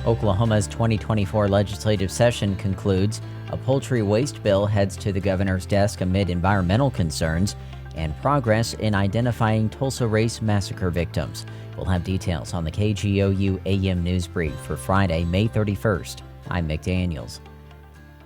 Oklahoma's 2024 legislative session concludes. A poultry waste bill heads to the governor's desk amid environmental concerns and progress in identifying Tulsa race massacre victims. We'll have details on the KGOU AM News Brief for Friday, May 31st. I'm Mick Daniels.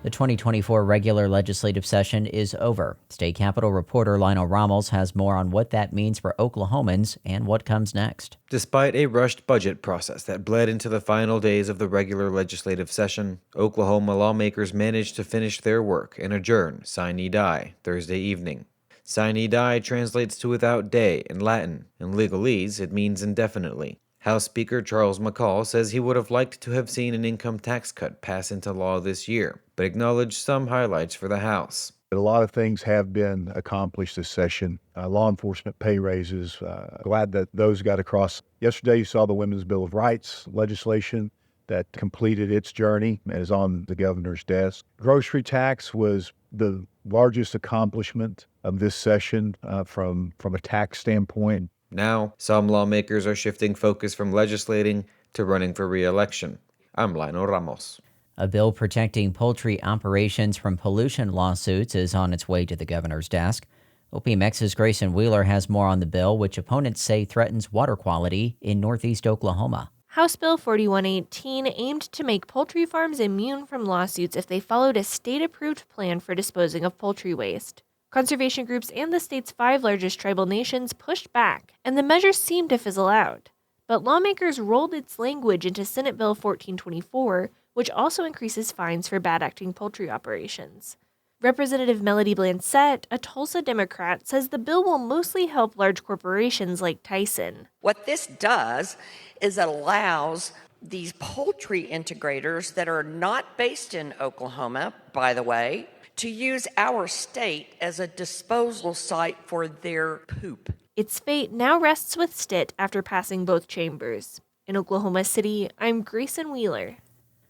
The 2024 regular legislative session is over. State Capitol reporter Lionel Ramos has more on what that means for Oklahomans and what comes next. Despite a rushed budget process that bled into the final days of the regular legislative session, Oklahoma lawmakers managed to finish their work and adjourn sine die Thursday evening. Sine die translates to without day in Latin. In legalese, it means indefinitely. House Speaker Charles McCall says he would have liked to have seen an income tax cut pass into law this year, but acknowledged some highlights for the House. A lot of things have been accomplished this session. Law enforcement pay raises, glad that those got across. Yesterday you saw the Women's Bill of Rights legislation that completed its journey and is on the governor's desk. Grocery tax was the largest accomplishment of this session from a tax standpoint. Now, some lawmakers are shifting focus from legislating to running for re-election. I'm Lionel Ramos. A bill protecting poultry operations from pollution lawsuits is on its way to the governor's desk. OPMX's Grayson Wheeler has more on the bill, which opponents say threatens water quality in northeast Oklahoma. House Bill 4118 aimed to make poultry farms immune from lawsuits if they followed a state-approved plan for disposing of poultry waste. Conservation groups and the state's 5 largest tribal nations pushed back, and the measure seemed to fizzle out. But lawmakers rolled its language into Senate Bill 1424, which also increases fines for bad-acting poultry operations. Representative Melody Blancett, a Tulsa Democrat, says the bill will mostly help large corporations like Tyson. What this does is it allows these poultry integrators that are not based in Oklahoma, by the way, to use our state as a disposal site for their poop. Its fate now rests with Stitt after passing both chambers. In Oklahoma City, I'm Grayson Wheeler.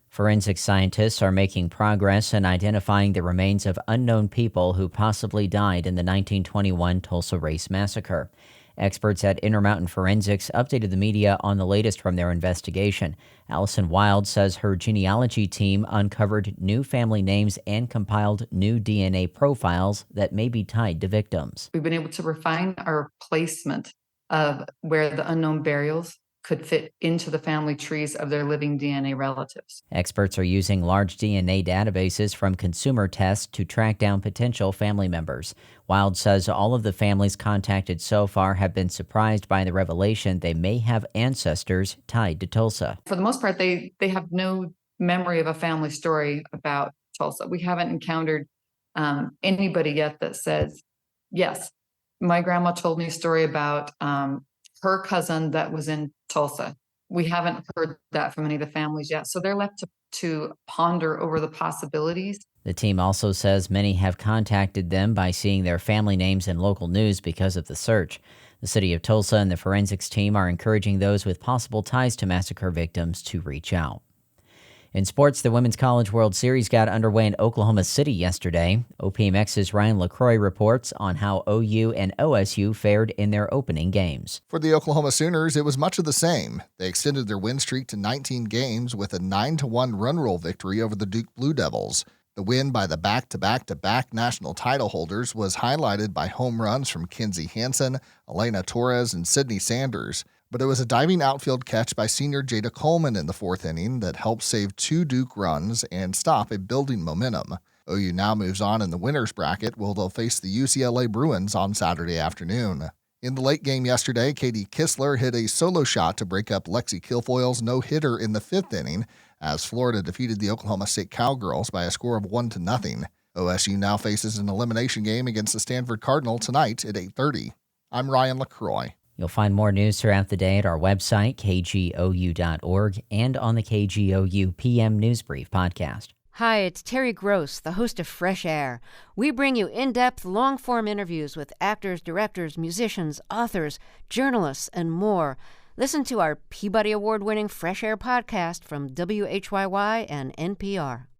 Forensic scientists are making progress in identifying the remains of unknown people who possibly died in the 1921 Tulsa Race Massacre. Experts at Intermountain Forensics updated the media on the latest from their investigation. Allison Wild says her genealogy team uncovered new family names and compiled new DNA profiles that may be tied to victims. We've been able to refine our placement of where the unknown burials could fit into the family trees of their living DNA relatives. Experts are using large DNA databases from consumer tests to track down potential family members. Wild says all of the families contacted so far have been surprised by the revelation they may have ancestors tied to Tulsa. For the most part, they have no memory of a family story about Tulsa. We haven't encountered anybody yet that says, yes, my grandma told me a story about her cousin that was in Tulsa. We haven't heard that from any of the families yet, so they're left to ponder over the possibilities. The team also says many have contacted them by seeing their family names in local news because of the search. The city of Tulsa and the forensics team are encouraging those with possible ties to massacre victims to reach out. In sports, the Women's College World Series got underway in Oklahoma City yesterday. OPMX's Ryan LaCroix reports on how OU and OSU fared in their opening games. For the Oklahoma Sooners, it was much of the same. They extended their win streak to 19 games with a 9-1 run rule victory over the Duke Blue Devils. The win by the back-to-back-to-back national title holders was highlighted by home runs from Kinsey Hansen, Elena Torres, and Sydney Sanders. But it was a diving outfield catch by senior Jada Coleman in the 4th inning that helped save 2 Duke runs and stop a building momentum. OU now moves on in the winners bracket, where they'll face the UCLA Bruins on Saturday afternoon. In the late game yesterday, Katie Kistler hit a solo shot to break up Lexi Kilfoyle's no-hitter in the 5th inning, as Florida defeated the Oklahoma State Cowgirls by a score of 1-0. OSU now faces an elimination game against the Stanford Cardinal tonight at 8:30. I'm Ryan LaCroix. You'll find more news throughout the day at our website, kgou.org, and on the KGOU PM News Brief podcast. Hi, it's Terry Gross, the host of Fresh Air. We bring you in-depth, long-form interviews with actors, directors, musicians, authors, journalists, and more. Listen to our Peabody Award-winning Fresh Air podcast from WHYY and NPR.